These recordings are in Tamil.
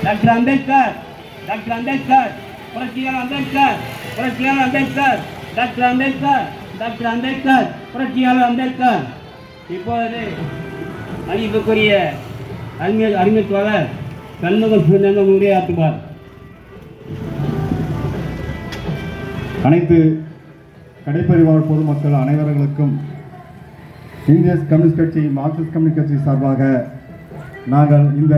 டாக்டர் அம்பேத்கர், டாக்டர் அம்பேத்கர், புரட்சியாளர் அம்பேத்கர், புரட்சியாளர் அம்பேத்கர், டாக்டர் அம்பேத்கர், டாக்டர் அம்பேத்கர், புரட்சியாளர் அம்பேத்கர். இப்போது மதிப்புக்குரிய அறிஞர் சண்முகம் சுந்தரம் உரையாற்றுவார். அனைத்து கடைப்பறிவாழ் பொதுமக்கள் அனைவர்களுக்கும் இந்திய கம்யூனிஸ்ட் கட்சி, மார்க்சிஸ்ட் கம்யூனிஸ்ட் கட்சி சார்பாக நாங்கள் இந்த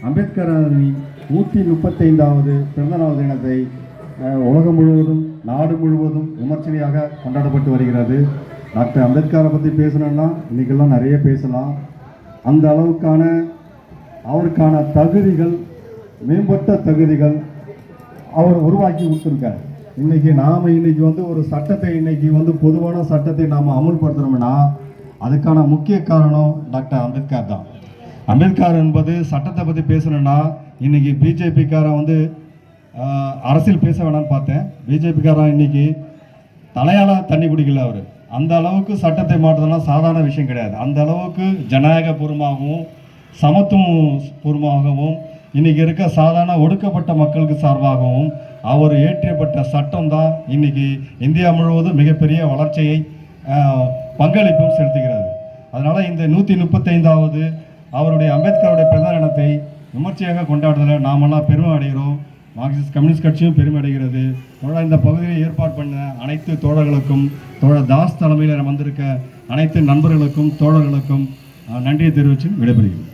அம்பேத்கரின் 135வது பிறந்தநாள் தினத்தை உலகம் முழுவதும், நாடு முழுவதும் விமர்சனையாக கொண்டாடப்பட்டு வருகிறது. டாக்டர் அம்பேத்கரை பற்றி பேசணும்னா இன்றைக்கெல்லாம் நிறைய பேசலாம். அந்த அளவுக்கான அவருக்கான தகுதிகள், மேம்பட்ட தகுதிகள் அவர் உருவாக்கி கொடுத்துருக்கார். இன்றைக்கி ஒரு சட்டத்தை பொதுவான சட்டத்தை நாம் அமுல்படுத்துகிறோம்னா அதுக்கான முக்கிய காரணம் டாக்டர் அம்பேத்கர் தான். அம்பேத்கர் என்பது சட்டத்தை பற்றி பேசணுன்னா இன்றைக்கி பிஜேபிக்காரன் அரசியல் பேச வேணான்னு பார்த்தேன். பிஜேபிக்காரன் இன்றைக்கி தலையால் தண்ணி குடிக்கல. அவர் அந்த அளவுக்கு சட்டத்தை மாற்றுறதுலாம் சாதாரண விஷயம் கிடையாது. அந்த அளவுக்கு ஜனநாயக பூர்வமாகவும் சமத்துவ பூர்வமாகவும் இன்றைக்கி இருக்க சாதாரண ஒடுக்கப்பட்ட மக்களுக்கு சார்பாகவும் அவர் ஏற்றப்பட்ட சட்டம் தான் இன்றைக்கி இந்தியா முழுவதும் மிகப்பெரிய வளர்ச்சியை பங்களிப்பும் செலுத்துகிறது. அதனால் இந்த 135வது அவருடைய அம்பேத்கருடைய பிறந்த தினத்தை விமர்சையாக கொண்டாடுறதில் நாமெல்லாம் பெருமை அடைகிறோம். மார்க்சிஸ்ட் கம்யூனிஸ்ட் கட்சியும் பெருமை அடைகிறது. இந்த பகுதியை ஏற்பாடு பண்ண அனைத்து தோழர்களுக்கும், தோழர் தாஸ் தலைமையில் வந்திருக்க அனைத்து நண்பர்களுக்கும் தோழர்களுக்கும் நன்றியை தெரிவித்து விடைபெறுகிறேன்.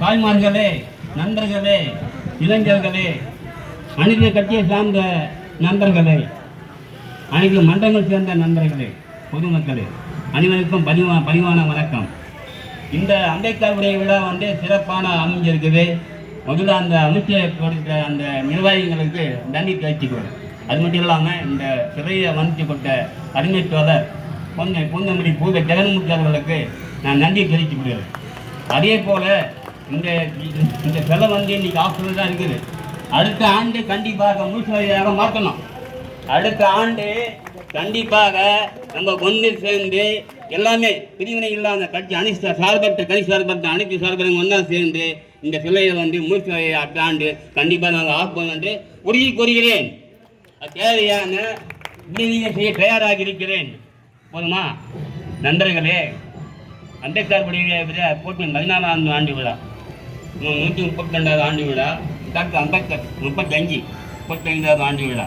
தாய்மார்களே, நண்பர்களே, இளைஞர்களே, அனைத்து கட்சியை சார்ந்த நண்பர்களே, அனைத்து மன்றங்கள் சேர்ந்த நண்பர்களே, பொதுமக்களே, அனைவருக்கும் பணிவான வணக்கம். இந்த அம்பேத்கருடைய விழா சிறப்பான அமைஞ்சிருக்குது. முதல்ல அந்த அமைச்சர் கொடுத்த அந்த நிர்வாகிகளுக்கு நன்றி தெரிவிச்சுக்கிறேன். அது மட்டும் இல்லாமல் இந்த சிறையை வந்துட்டு கொண்ட அறிஞர் பொன்னமணி பூத ஜெகன்மூர்த்தி அவர்களுக்கு நான் நன்றி தெரிவிச்சுக்கிறேன். அதே போல் இந்த செலை இன்னைக்கு ஆஃபரில் தான் இருக்குது. அடுத்த ஆண்டு கண்டிப்பாக முழுசுவையாக மாற்றணும். அடுத்த ஆண்டு கண்டிப்பாக நம்ம ஒன்று சேர்ந்து எல்லாமே பிரிவினை இல்லாத கட்சி அனைத்து சார்பற்ற அனைத்து சார்பற்ற ஒன்றா சேர்ந்து இந்த சிலையை முழுசுவையை அடுத்த ஆண்டு கண்டிப்பாக நாங்கள் ஆஃபோம் என்று உறுதி கூறுகிறேன். தேவையான விடுதலை செய்ய தயாராக இருக்கிறேன். போதுமா நண்பர்களே? அம்பேத்கர் போட்டி 14ஆம் ஆண்டு விழா, 132வது ஆண்டு விழா. டாக்டர் அம்பேத்கர் 35வது ஆண்டு விழா.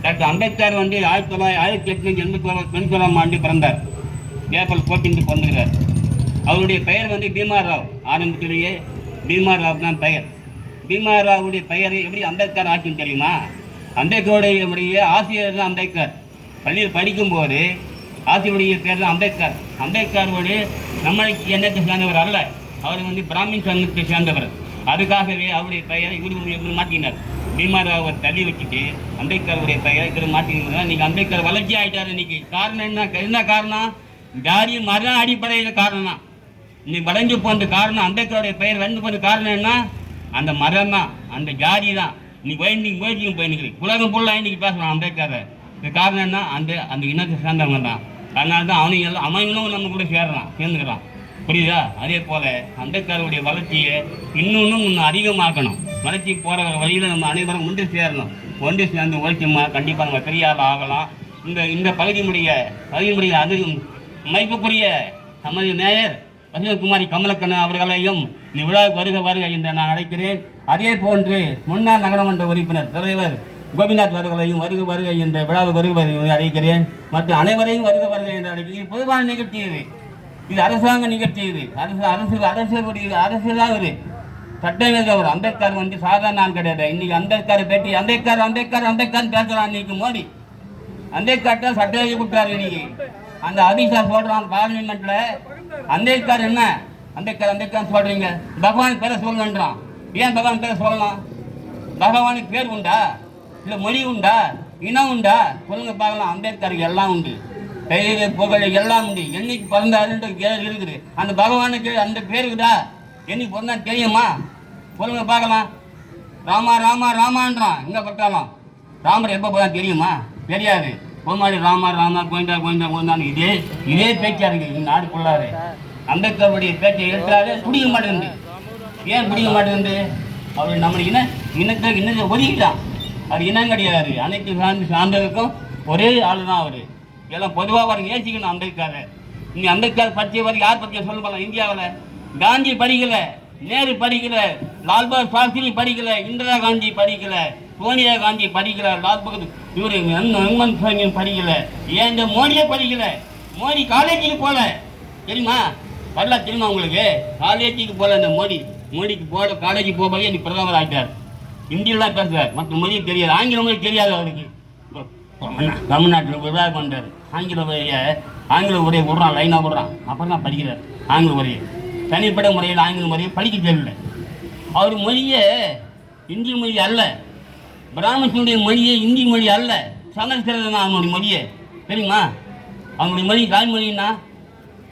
டாக்டர் அம்பேத்கர் 1889 ஆண்டு பிறந்தார். ஏப்ரல் 14 பிறந்துகிறார். அவருடைய பெயர் பீமா ராவ். ஆரம்பத்திலேயே பீமா ராவ் தான் பெயர். பீமா ராவுடைய பெயரை எப்படி அம்பேத்கர் ஆச்சுன்னு தெரியுமா? அம்பேத்கருடைய ஆசிரியர் தான் அம்பேத்கர். பள்ளியில் படிக்கும்போது ஆசிரியருடைய பேர் தான் அம்பேத்கர். அம்பேத்கரோடு நம்மளுக்கு எண்ணத்தை சேர்ந்தவர் அல்ல. அவர் பிராமின் சமூகத்தை சேர்ந்தவர். அதுக்காகவே அவருடைய பெயரை இவர் மாற்றினார். பீமாராவை தள்ளி வச்சுட்டு அம்பேத்கருடைய பெயரை இவர் மாற்றினார். இன்னைக்கு அம்பேத்கர் வளர்ச்சி ஆகிட்டார். இன்னைக்கு காரணம் என்ன காரணம்? ஜாதி மத அடிப்படையில் காரணம் தான். இன்னைக்கு வளைஞ்சு போன காரணம் அம்பேத்கருடைய பெயர் வந்து போன காரணம் என்ன? அந்த மதம் தான், அந்த ஜாதி தான். இன்னைக்கு முயற்சியும் போய் உலகம் ஃபுல்லாக இன்னைக்கு பேசலாம் அம்பேத்கரை. இது காரணம் என்ன? அந்த இனத்தை சேர்ந்தவங்க தான். அதனால தான் அவனும் நம்ம கூட சேர்ந்துக்கிறான். புரியுதா? அதே போல் அம்பேத்கருடைய வளர்ச்சியை இன்னும் அதிகமாக்கணும். வளர்ச்சி போகிற வழியில் நம்ம அனைவரும் ஒன்று சேரணும். ஒன்று சேர்ந்து உழைச்சோமா கண்டிப்பாக நம்ம பெரிய ஆள் ஆகலாம். இந்த பகுதியினுடைய அது மதிப்புக்குரிய நமது மேயர் வசந்தகுமாரி கமலக்கண்ணன் அவர்களையும் இந்த விழாவுக்கு வருக வருக என்று நான் அழைக்கிறேன். அதே போன்று முன்னாள் நகரமன்ற உறுப்பினர் தலைவர் கோபிநாத் அவர்களையும் வருக வருக என்ற விழாவுக்கு வருக வருக அழைக்கிறேன். மற்றும் அனைவரையும் வருக வருக என்று அழைக்கிறேன். இது பொதுவான நிகழ்ச்சி, இது அரசாங்க நிகழ்ச்சி, இது அரசியலாக இது சட்டமேத ஒரு அம்பேத்கர் வந்து சாதாரண ஆள் கிடையாது. இன்னைக்கு அம்பேத்கரை பேட்டி அம்பேத்கர் பேசுறான். இன்னைக்கு மோடி அம்பேத்கர்ட்ட சட்ட எழுதி கொடுத்தாரு. இன்னைக்கு அந்த அபிஷா சொல்றான் பார்லிமெண்ட்ல, அம்பேத்கர் என்ன அம்பேத்கர் சொல்றீங்க, பகவான் பேரை சொல்லணுன்றான். ஏன் பகவான் பேரை சொல்லலாம்? பகவானுக்கு பேர் உண்டா, இல்லை மொழி உண்டா, இனம் உண்டா? சொல்லுங்க பார்க்கலாம். அம்பேத்கருக்கு எல்லாம் உண்டு, பெயர் புகழ் எல்லாம் உண்டு. என்னைக்கு பிறந்தாருன்ற பேர் இருக்குது. அந்த பகவானுக்கு அந்த பேருக்குதா? என்னைக்கு பிறந்தா தெரியுமா? சொல்லுங்க பார்க்கலாம். ராமா ராமா ராமான்றான். எங்கே பட்டாலும் ராமர் எப்போ போதான் தெரியுமா? தெரியாது. கோமாளி ராமா ராமா கோவிந்தா கோவிந்தா கோவிந்தான்னு இதே பேச்சா இருக்குது நாடு ஃபுல்லாரு. அம்பேத்கருடைய பேச்சை எடுத்தாலே பிடிக்க மாட்டேங்குது. ஏன் பிடிக்க மாட்டேங்குது? அவர் நம்ம இன்னத்தை ஒதுக்கிட்டான். அவர் இனம் கிடையாது. அனைத்து சார்ந்ததுக்கும் ஒரே ஆள் தான் அவர். எல்லாம் பொதுவாக அவர் ஏசிக்கணும் அம்பேத்கரை. நீ அம்பேத்கர் பற்றியவர் யார் பற்றிய சொல்ல போகலாம்? இந்தியாவில் காந்தி படிக்கல, நேரு படிக்கல, லால்பகதூர் சாஸ்திரி படிக்கல, இந்திரா காந்தி படிக்கல, சோனியா காந்தி படிக்கல, இவரு மன்மோகன் சிங் படிக்கல, ஏன் இந்த மோடியே படிக்கல. மோடி காலேஜுக்கு போல தெரியுமா? வரல தெரியுமா உங்களுக்கு? காலேஜுக்கு போல இந்த மோடிக்கு போட காலேஜுக்கு போகவே இன்னைக்கு பிரதமர் ஆகிட்டார். இந்தியெல்லாம் பேசுறார், மற்ற மொழியை தெரியாது, ஆங்கில மொழி தெரியாது அவருக்கு. தமிழ்நாட்டில் விழா பண்ணுறாரு. ஆங்கில உரையை விடுறான், லைனாக விடுறான். அப்புறம் தான் படிக்கிறார் ஆங்கில உரையை. தனிப்பட்ட முறையில் ஆங்கில முறையை படிக்க தெரியல. அவர் மொழியே இந்திய மொழி அல்ல, பிராமணனுடைய மொழியே இந்திய மொழி அல்ல, சமஸ்கிருதம் தான் அவனுடைய மொழியே. தெரியுமா? அவனுடைய மொழி தாய்மொழின்னா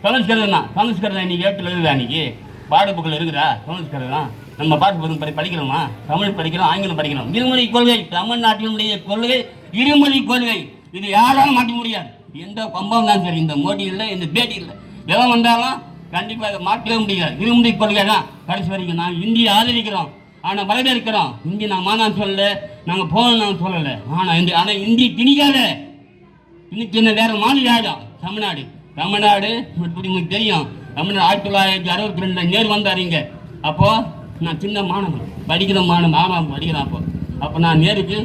சமஸ்கிருதம் தான். சமஸ்கிருதம் இன்னைக்கு ஏட்டில் இருக்குதா? அன்றைக்கி பாடப்புக்கள் இருக்குதா சமஸ்கிருதம்? நம்ம பாட்டு படிக்கிறோமா? தமிழ் படிக்கிறோம், ஆங்கிலம் படிக்கிறோம். இருமொழி கொள்கை தமிழ்நாட்டினுடைய கொள்கை, இருமொழி கொள்கை. இது யாராலும் மாற்ற முடியாது. எந்த கம்பம் தான் சரி, இந்த மோடி இல்லை, இந்த பேட்டி இல்லை, எவன் வந்தாலும் கண்டிப்பாக மாற்றவே முடியாது. இருமொழி கொள்கை தான் கடைசி வரைக்கும். நாங்கள் இந்தியை ஆதரிக்கிறோம், ஆனால் வரவேற்கிறோம். இந்தி நான் மாநாடு சொல்லலை, நாங்கள் போகணும் நான் சொல்லலை. ஆனால் இந்தி திணிக்காத. இன்னைக்கு என்ன வேறு மாநில ஆகிடும் தமிழ்நாடு உங்களுக்கு தெரியும். தமிழ்நாடு 1962 நேரு வந்தார் இங்கே. அப்போது நான் சின்ன மாணவன், படிக்கிற மாணவன் படிக்கிறேன். அப்போ நான் நேருக்கு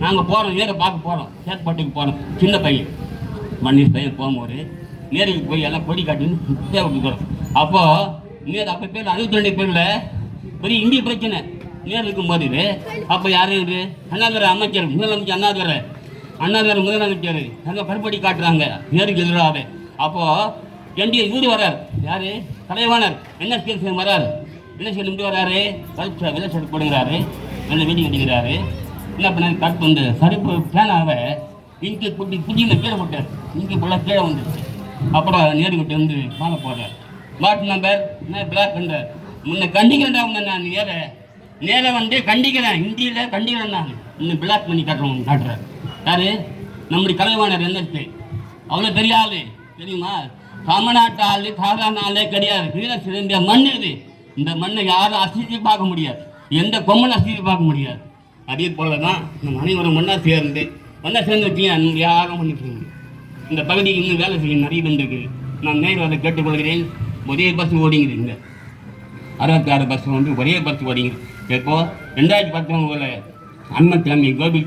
நாங்கள் போகிறோம், நேரை பார்க்க போகிறோம், சேத்பட்டுக்கு போகிறோம். சின்ன பையன் மன்னிஸ் பையன் போகும்போது நேருக்கு போய் எல்லாம் கொடி காட்டின்னு தேவைப்படுறோம். அப்போது நேரு அப்போ பேர் 62 பேரில் பெரிய இந்திய பிரச்சனை நேரு இருக்கும்போது இது. அப்போ யார் இது? அண்ணாதுரை அமைச்சர், முதலமைச்சர் அண்ணாதுரை முதலமைச்சர் அங்கே பருப்படி காட்டுறாங்க நேருக்கு எதிராக. அப்போது என்டிஏ இவரு வர்றார், யார்? தலைவாணர் என்ன வர்றாரு. என்ன சொல்லி வர்றாரு? விலை சரி போடுங்கிறாரு, வெள்ளை வெடி வெடிக்கிறாரு. என்ன பண்ணாரு? கட் வந்து சருப்பு பேனாவை இங்கே குட்டி புதியில் கீழே போட்டார். இங்கே ஃபுல்லாக கீழே வந்துருச்சு. அப்புறம் நேருக்கிட்ட வந்து மாலை போடுறார். வாட் நம்பர் என்ன பிளாக் பண்ணுற முன்ன கண்டிக்கிறேன்டா உன்னை நான் நேரை வந்து கண்டிக்கிறேன், இந்தியில் கண்டிக்கிறேன் நான். இன்னும் பிளாக் பண்ணி காட்டுறாரு. யார்? நம்முடைய கலைவாணர் என்எஸ்கே. அவ்வளோ பெரிய ஆள் தெரியுமா? தமிழ்நாட்டு ஆள் சாதாரண ஆளே கிடையாது. வீர சிறந்த மண் இது. இந்த மண்ணை யாரும் அசிச்சு பார்க்க முடியாது, எந்த கொம்மனை அசிச்சு பார்க்க முடியாது. அதே போல தான் நம்ம அனைவரும் ஒன்றா சேர்ந்து வச்சீங்க யாரும் பண்ணிக்கணும். இந்த பகுதிக்கு இன்னும் வேலை செய்ய நிறைய வந்துருக்கு. நான் நேரில் அதை கேட்டுக்கொள்கிறேன். ஒரே பஸ் ஓடிங்குது. இந்த 66 பஸ் வந்து ஒரே பஸ் ஓடிங்குது. இப்போது 2019 அன்மக்கிழமை கோபி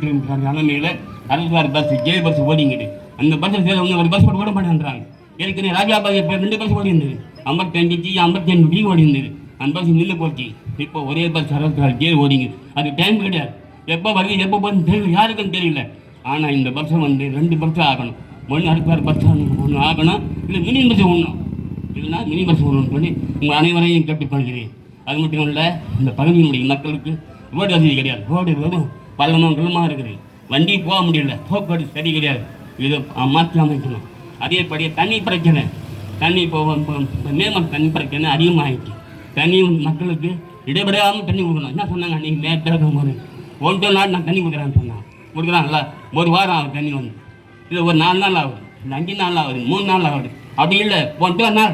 தலைமையில் 66 பஸ் ஜே பஸ் ஓடிங்குது. அந்த பஸ்ஸில் சேர்ந்து ஒரு பஸ் ஓட மாட்டேன்றாங்க. ஏற்கனவே ராஜாபாதி 2 பஸ் ஓடி இருந்தது, 55 55 பி ஓடி இருந்தது. அந்த பஸ் நின்று போச்சு. இப்போ ஒரே பஸ் 66 ஜே ஓடிங்குது. அது டைம் கிடையாது, எப்போ வருது எப்போ போகுதுன்னு தெரியல, யாருக்குன்னு தெரியல. ஆனால் இந்த பஸ்ஸை வந்து 2 பஸ் ஆகணும். 66 பஸ் ஒன்று ஆகணும், இல்லை மினி பஸ் ஒன்றும், இல்லைன்னா மினி பஸ் ஒன்றுன்னு சொல்லி உங்கள் அனைவரையும் கேட்டுக்கொள்கிறேன். அது மட்டும் இல்லை, இந்த பகுதியினுடைய மக்களுக்கு ரோடு வசதி கிடையாது. ரோடு வெறும் பள்ளமாக இருக்குது, வண்டி போக முடியல, போக்குவரத்து சரி கிடையாது. இதை மாற்றி அமைக்கணும். அதேபடியே தண்ணி பிரச்சனை, தண்ணி இப்போ மேம்பட்ட தண்ணி பிரச்சனை அதிகமாகிடுச்சு. தண்ணி மக்களுக்கு இடைபெறாமல் தண்ணி கொடுக்கணும். என்ன சொன்னாங்க நீங்கள் பேசும் போது? 1 நாள் நான் தண்ணி கொடுக்குறாங்களா? ஒரு வாரம் ஆகுது தண்ணி வந்து. இது ஒரு 4 நாள் ஆகுது, 5 நாள் ஆகுது, 3 நாள் ஆகுது. அப்படி இல்லை 1 நாள்